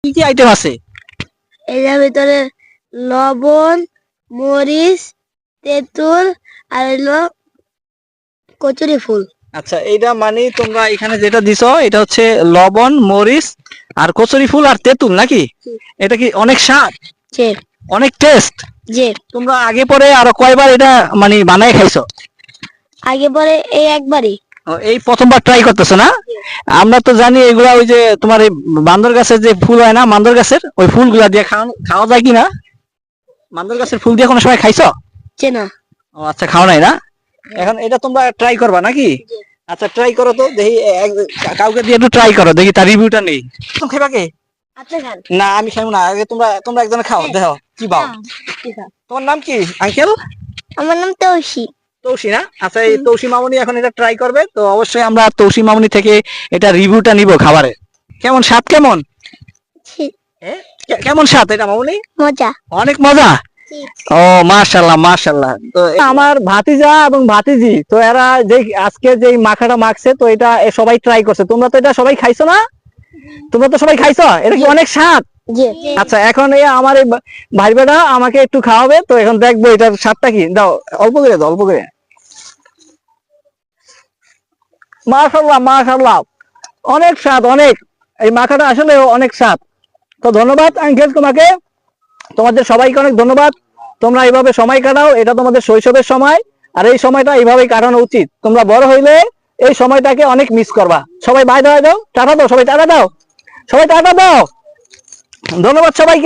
কি কি আইটেম আছে? এটার ভিতরে লবণ, মরিচ, তেঁতুল আর হলো কচুরি ফুল। আচ্ছা, এইটা মানে তোমরা এখানে যেটা দিছো এটা হচ্ছে লবণ, মরিচ আর কচুরি ফুল আর তেঁতুল নাকি? এটা কি অনেক স্বাদ, যে অনেক টেস্ট? যে তোমরা আগে পরে আরো কয়বার এটা মানে বানায় খাইছো? আগে পরে এই একবারই। ও, এই প্রথমবার ট্রাই করতেছো না? আমরা তো জানি এগুলা ওই যে তোমার এই বান্দর গাছের যে ফুল হয় না, মান্দর গাছের ওই ফুলগুলা দিয়ে খাওয়া যায় কি না? মান্দর গাছের ফুল দিয়ে কোনো সময় খাইছো? যে না। ও আচ্ছা, খাও নাই না? এখন এটা তোমরা ট্রাই করবা নাকি? আচ্ছা, ট্রাই করো তো দেখি, কাউকে দিয়ে একটু ট্রাই করো দেখি তার রিভিউটা নেই। তুমি খাইবা কে? আচ্ছা খান। না, আমি খাইবো না, আগে তোমরা তোমরা একজনে খাও, দেখো কি পাও। তোমার নাম কি আঙ্কেল? আমার নাম তৌসি। তৌসি না? আচ্ছা, এই তৌসি মামুনি এখন এটা ট্রাই করবে, তো অবশ্যই আমরা তৌসি মামুনি থেকে এটা রিভিউটা নিব খাবারের। কেমন স্বাদ, কেমন কেমন স্বাদ এটা মামুনি? মজা। অনেক মজা। ও মাশাআল্লাহ মাশাআল্লাহ। তো আমার ভাতিজা এবং ভাতিজি তো এরা যে আজকে যে মাখাটা মাখছে, তো এটা সবাই ট্রাই করছে। তোমরা তো এটা সবাই খাইছো না? তোমরা তো সবাই খাইছো, এটা কি অনেক স্বাদ? জি। আচ্ছা, এখন এই আমার এই ভাই বেটা আমাকে একটু খাওয়াবে, তো এখন দেখবো এটার স্বাদটা কি। দাও, অল্প করে দাও, অল্প করে। মাশাআল্লাহ মাশাআল্লাহ, অনেক স্বাদ, অনেক। এই মাখাটা আসলে অনেক স্বাদ। তো ধন্যবাদ আঙ্কেল তোমাকে, তোমাদের সবাইকে অনেক ধন্যবাদ। তোমরা এইভাবে সময় কাটাও, এটা তোমাদের শৈশবের সময়, আর এই সময়টা এইভাবেই কাটানো উচিত। তোমরা বড় হইলে এই সময়টাকে অনেক মিস করবা। সবাই বাই দাও, টাটা দাও, সবাই টাটা দাও, সবাই টাটা দাও। ধন্যবাদ সবাইকে।